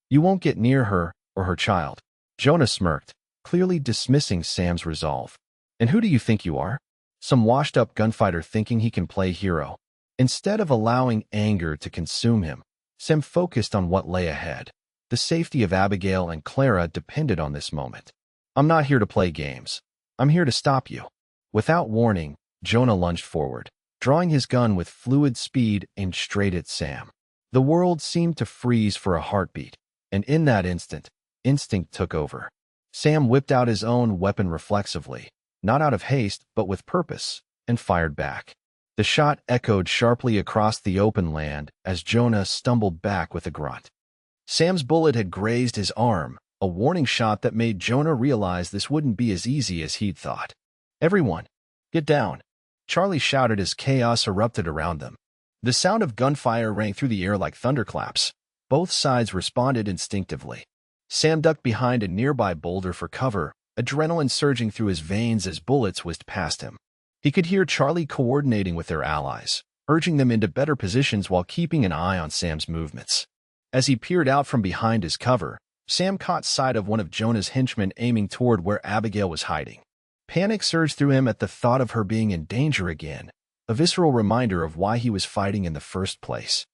"You won't get near her or her child." Jonah smirked, clearly dismissing Sam's resolve. "And who do you think you are? Some washed-up gunfighter thinking he can play hero?" Instead of allowing anger to consume him, Sam focused on what lay ahead. The safety of Abigail and Clara depended on this moment. "I'm not here to play games. I'm here to stop you." Without warning, Jonah lunged forward, drawing his gun with fluid speed aimed straight at Sam. The world seemed to freeze for a heartbeat, and in that instant, instinct took over. Sam whipped out his own weapon reflexively, not out of haste but with purpose, and fired back. The shot echoed sharply across the open land as Jonah stumbled back with a grunt. Sam's bullet had grazed his arm, a warning shot that made Jonah realize this wouldn't be as easy as he'd thought. "Everyone, get down," Charlie shouted as chaos erupted around them. The sound of gunfire rang through the air like thunderclaps. Both sides responded instinctively. Sam ducked behind a nearby boulder for cover, adrenaline surging through his veins as bullets whizzed past him. He could hear Charlie coordinating with their allies, urging them into better positions while keeping an eye on Sam's movements. As he peered out from behind his cover, Sam caught sight of one of Jonah's henchmen aiming toward where Abigail was hiding. Panic surged through him at the thought of her being in danger again, a visceral reminder of why he was fighting in the first place.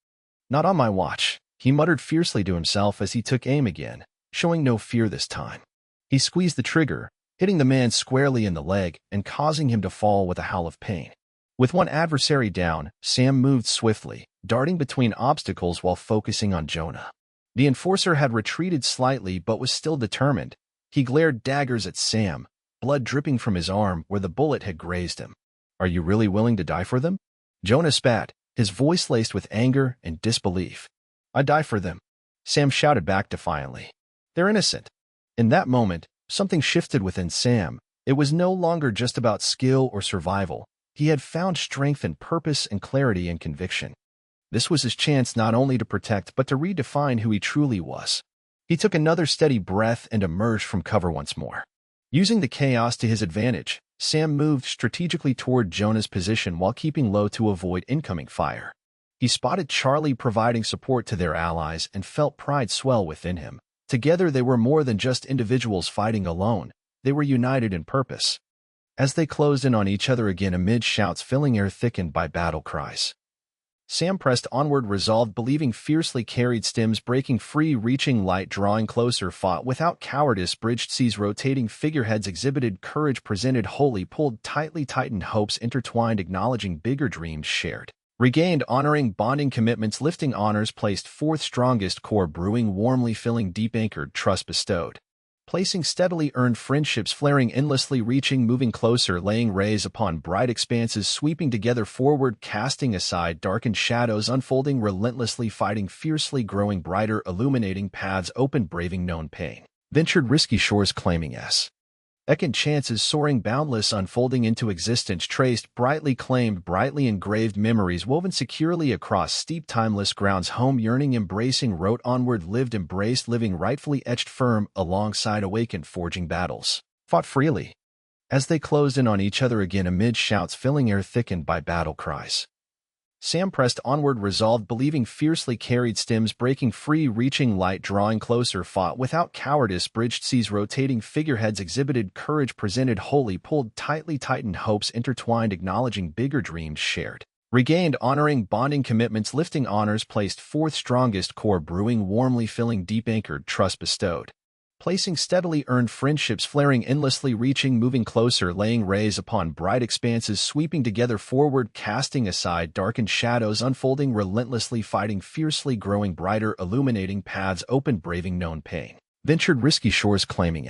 "Not on my watch," he muttered fiercely to himself as he took aim again, showing no fear this time. He squeezed the trigger, hitting the man squarely in the leg and causing him to fall with a howl of pain. With one adversary down, Sam moved swiftly, darting between obstacles while focusing on Jonah. The enforcer had retreated slightly but was still determined. He glared daggers at Sam, blood dripping from his arm where the bullet had grazed him. "Are you really willing to die for them?" Jonah spat, his voice laced with anger and disbelief. "I'd die for them," Sam shouted back defiantly. "They're innocent." In that moment, something shifted within Sam. It was no longer just about skill or survival. He had found strength and purpose and clarity and conviction. This was his chance not only to protect but to redefine who he truly was. He took another steady breath and emerged from cover once more. Using the chaos to his advantage, Sam moved strategically toward Jonah's position while keeping low to avoid incoming fire. He spotted Charlie providing support to their allies and felt pride swell within him. Together they were more than just individuals fighting alone. They were united in purpose. As they closed in on each other again amid shouts filling air thickened by battle cries, Sam pressed onward, resolved, believing fiercely, carried stems breaking free, reaching light, drawing closer, fought without cowardice, bridged seas, rotating figureheads, exhibited courage, presented wholly, pulled tightly, tightened hopes, intertwined, acknowledging bigger dreams shared, regained, honoring bonding commitments, lifting honors, placed forth strongest core, brewing warmly, filling deep, anchored trust bestowed, placing steadily, earned friendships, flaring endlessly, reaching, moving closer, laying rays upon bright expanses, sweeping together forward, casting aside darkened shadows, unfolding relentlessly, fighting fiercely, growing brighter, illuminating paths open, braving known pain, ventured risky shores, claiming second chances, soaring boundless, unfolding into existence, traced, brightly claimed, brightly engraved memories, woven securely across steep, timeless grounds, home yearning, embracing, wrote onward, lived, embraced, living rightfully etched firm, alongside awakened, forging battles, fought freely. As they closed in on each other again amid shouts filling air thickened by battle cries, Sam pressed onward, resolved, believing fiercely, carried stems breaking free, reaching light, drawing closer, fought without cowardice, bridged seas, rotating figureheads, exhibited courage, presented wholly, pulled tightly, tightened hopes, intertwined, acknowledging bigger dreams shared, regained, honoring bonding commitments, lifting honors, placed forth strongest core, brewing warmly, filling deep, anchored trust bestowed, placing steadily, earned friendships, flaring endlessly, reaching, moving closer, laying rays upon bright expanses, sweeping together forward, casting aside darkened shadows, unfolding relentlessly, fighting fiercely, growing brighter, illuminating paths open, braving known pain, ventured risky shores, claiming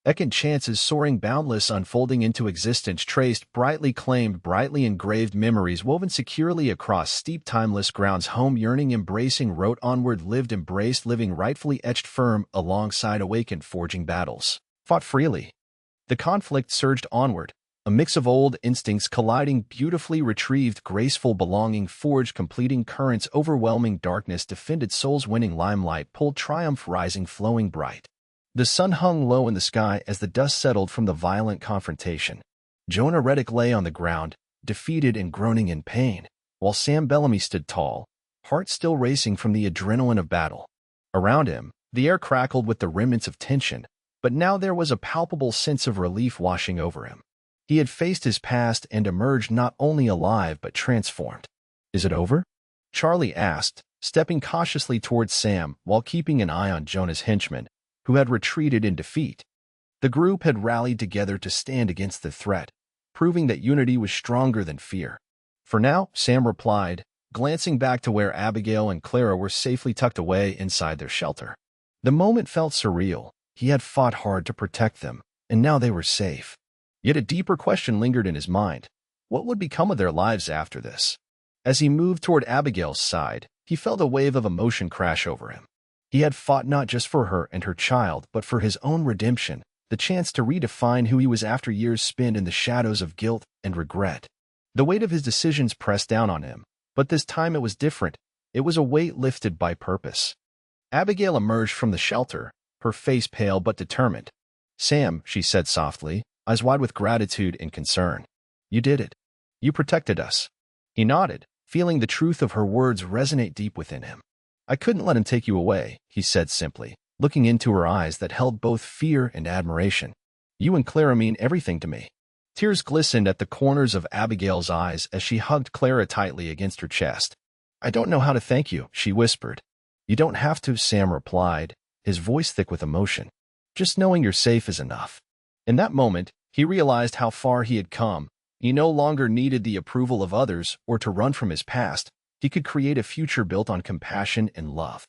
second chances, soaring boundless, unfolding into existence, traced, brightly claimed, brightly engraved memories, woven securely across steep, timeless grounds, home yearning, embracing, wrote onward, lived, embraced, living rightfully etched firm, alongside awakened, forging battles, fought freely. The conflict surged onward, a mix of old instincts colliding, beautifully retrieved, graceful belonging, forged, completing currents, overwhelming darkness, defended souls, winning limelight, pulled triumph, rising, flowing bright. The sun hung low in the sky as the dust settled from the violent confrontation. Jonah Reddick lay on the ground, defeated and groaning in pain, while Sam Bellamy stood tall, heart still racing from the adrenaline of battle. Around him, the air crackled with the remnants of tension, but now there was a palpable sense of relief washing over him. He had faced his past and emerged not only alive but transformed. "Is it over?" Charlie asked, stepping cautiously towards Sam while keeping an eye on Jonah's henchmen, who had retreated in defeat. The group had rallied together to stand against the threat, proving that unity was stronger than fear. "For now," Sam replied, glancing back to where Abigail and Clara were safely tucked away inside their shelter. The moment felt surreal. He had fought hard to protect them, and now they were safe. Yet a deeper question lingered in his mind. What would become of their lives after this? As he moved toward Abigail's side, he felt a wave of emotion crash over him. He had fought not just for her and her child, but for his own redemption, the chance to redefine who he was after years spent in the shadows of guilt and regret. The weight of his decisions pressed down on him, but this time it was different. It was a weight lifted by purpose. Abigail emerged from the shelter, her face pale but determined. "Sam," she said softly, eyes wide with gratitude and concern. "You did it. You protected us." He nodded, feeling the truth of her words resonate deep within him. "I couldn't let him take you away," he said simply, looking into her eyes that held both fear and admiration. "You and Clara mean everything to me." Tears glistened at the corners of Abigail's eyes as she hugged Clara tightly against her chest. "I don't know how to thank you," she whispered. "You don't have to," Sam replied, his voice thick with emotion. "Just knowing you're safe is enough." In that moment, he realized how far he had come. He no longer needed the approval of others or to run from his past. He could create a future built on compassion and love.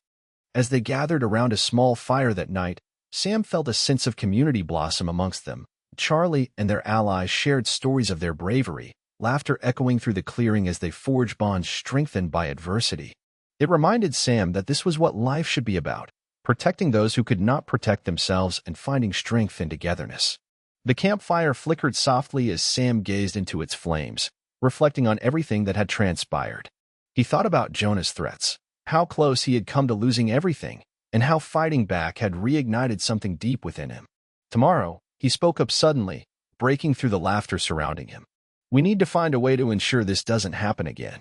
As they gathered around a small fire that night, Sam felt a sense of community blossom amongst them, Charlie and their allies shared stories of their bravery, laughter echoing through the clearing as they forged bonds strengthened by adversity. It reminded Sam that this was what life should be about, protecting those who could not protect themselves and finding strength in togetherness. The campfire flickered softly as Sam gazed into its flames, reflecting on everything that had transpired. He thought about Jonah's threats, how close he had come to losing everything, and how fighting back had reignited something deep within him. Tomorrow, he spoke up suddenly, breaking through the laughter surrounding him. We need to find a way to ensure this doesn't happen again.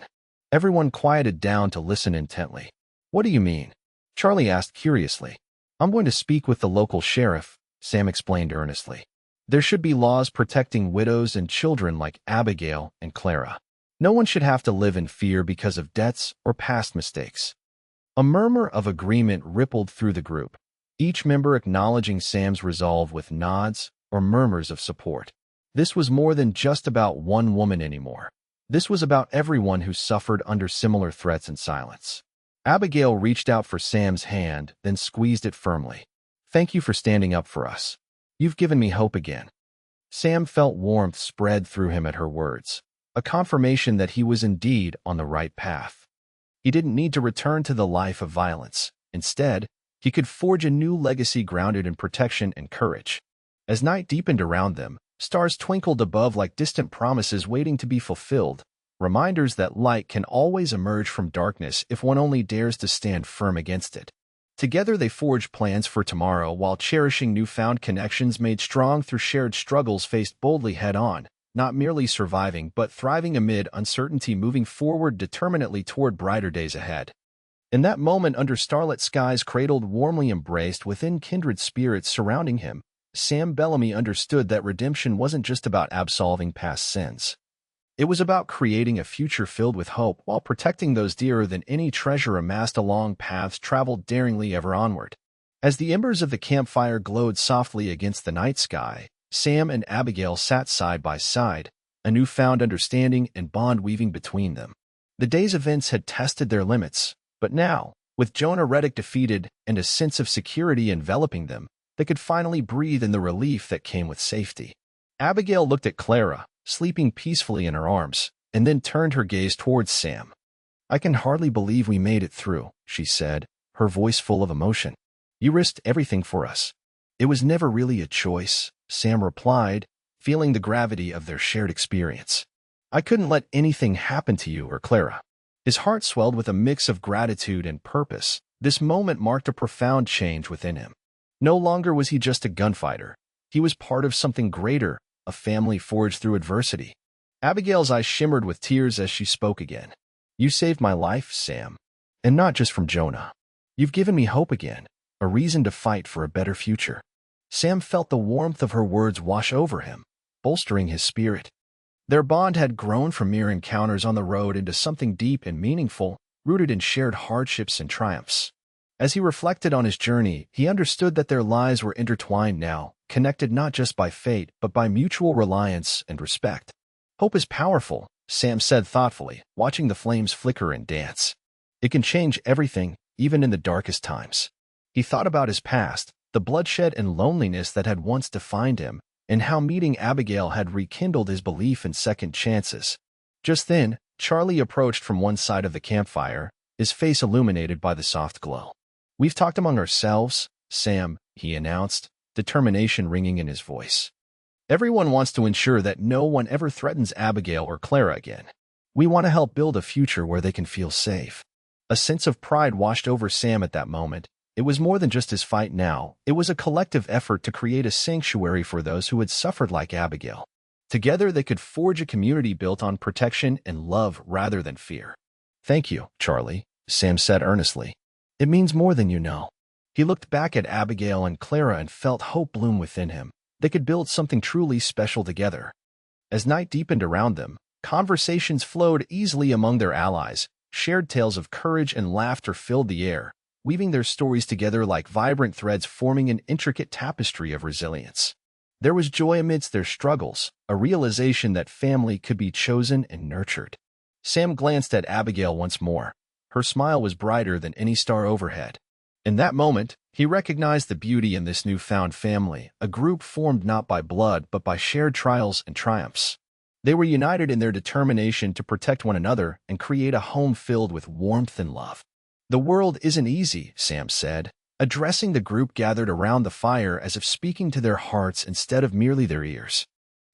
Everyone quieted down to listen intently. What do you mean? Charlie asked curiously. I'm going to speak with the local sheriff, Sam explained earnestly. There should be laws protecting widows and children like Abigail and Clara. No one should have to live in fear because of debts or past mistakes. A murmur of agreement rippled through the group, each member acknowledging Sam's resolve with nods or murmurs of support. This was more than just about one woman anymore. This was about everyone who suffered under similar threats in silence. Abigail reached out for Sam's hand, then squeezed it firmly. Thank you for standing up for us. You've given me hope again. Sam felt warmth spread through him at her words, a confirmation that he was indeed on the right path. He didn't need to return to the life of violence. Instead, he could forge a new legacy grounded in protection and courage. As night deepened around them, stars twinkled above like distant promises waiting to be fulfilled, reminders that light can always emerge from darkness if one only dares to stand firm against it. Together they forged plans for tomorrow while cherishing newfound connections made strong through shared struggles faced boldly head-on, not merely surviving but thriving amid uncertainty, moving forward determinedly toward brighter days ahead. In that moment, under starlit skies cradled warmly embraced within kindred spirits surrounding him, Sam Bellamy understood that redemption wasn't just about absolving past sins. It was about creating a future filled with hope while protecting those dearer than any treasure amassed along paths traveled daringly ever onward. As the embers of the campfire glowed softly against the night sky, Sam and Abigail sat side by side, a newfound understanding and bond weaving between them. The day's events had tested their limits, but now, with Jonah Reddick defeated and a sense of security enveloping them, they could finally breathe in the relief that came with safety. Abigail looked at Clara, sleeping peacefully in her arms, and then turned her gaze towards Sam. I can hardly believe we made it through, she said, her voice full of emotion. You risked everything for us. It was never really a choice, Sam replied, feeling the gravity of their shared experience. I couldn't let anything happen to you or Clara. His heart swelled with a mix of gratitude and purpose. This moment marked a profound change within him. No longer was he just a gunfighter. He was part of something greater, a family forged through adversity. Abigail's eyes shimmered with tears as she spoke again. You saved my life, Sam. And not just from Jonah. You've given me hope again, a reason to fight for a better future. Sam felt the warmth of her words wash over him, bolstering his spirit. Their bond had grown from mere encounters on the road into something deep and meaningful, rooted in shared hardships and triumphs. As he reflected on his journey, he understood that their lives were intertwined now, connected not just by fate, but by mutual reliance and respect. Hope is powerful, Sam said thoughtfully, watching the flames flicker and dance. It can change everything, even in the darkest times. He thought about his past, the bloodshed and loneliness that had once defined him, and how meeting Abigail had rekindled his belief in second chances. Just then, Charlie approached from one side of the campfire, his face illuminated by the soft glow. We've talked among ourselves, Sam, he announced, determination ringing in his voice. Everyone wants to ensure that no one ever threatens Abigail or Clara again. We want to help build a future where they can feel safe. A sense of pride washed over Sam at that moment. It was more than just his fight now. It was a collective effort to create a sanctuary for those who had suffered like Abigail. Together, they could forge a community built on protection and love rather than fear. Thank you, Charlie, Sam said earnestly. It means more than you know. He looked back at Abigail and Clara and felt hope bloom within him. They could build something truly special together. As night deepened around them, conversations flowed easily among their allies. Shared tales of courage and laughter filled the air, weaving their stories together like vibrant threads forming an intricate tapestry of resilience. There was joy amidst their struggles, a realization that family could be chosen and nurtured. Sam glanced at Abigail once more. Her smile was brighter than any star overhead. In that moment, he recognized the beauty in this newfound family, a group formed not by blood but by shared trials and triumphs. They were united in their determination to protect one another and create a home filled with warmth and love. "The world isn't easy," Sam said, addressing the group gathered around the fire as if speaking to their hearts instead of merely their ears.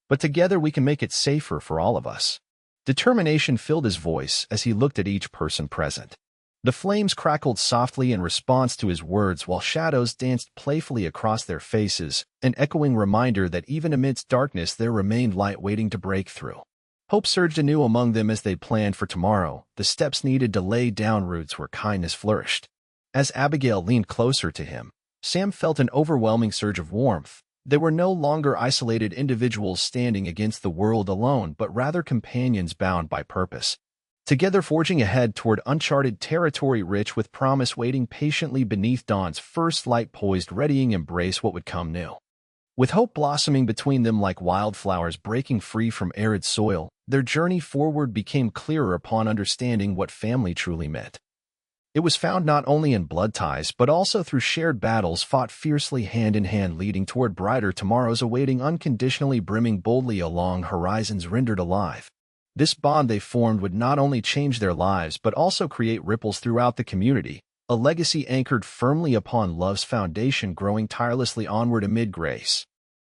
"But together we can make it safer for all of us." Determination filled his voice as he looked at each person present. The flames crackled softly in response to his words while shadows danced playfully across their faces, an echoing reminder that even amidst darkness there remained light waiting to break through. Hope surged anew among them as they planned for tomorrow, the steps needed to lay down roots where kindness flourished. As Abigail leaned closer to him, Sam felt an overwhelming surge of warmth. They were no longer isolated individuals standing against the world alone, but rather companions bound by purpose. Together forging ahead toward uncharted territory rich with promise waiting patiently beneath dawn's first light poised readying embrace what would come new. With hope blossoming between them like wildflowers breaking free from arid soil, their journey forward became clearer upon understanding what family truly meant. It was found not only in blood ties but also through shared battles fought fiercely hand in hand leading toward brighter tomorrows awaiting unconditionally brimming boldly along horizons rendered alive. This bond they formed would not only change their lives but also create ripples throughout the community, a legacy anchored firmly upon love's foundation growing tirelessly onward amid grace.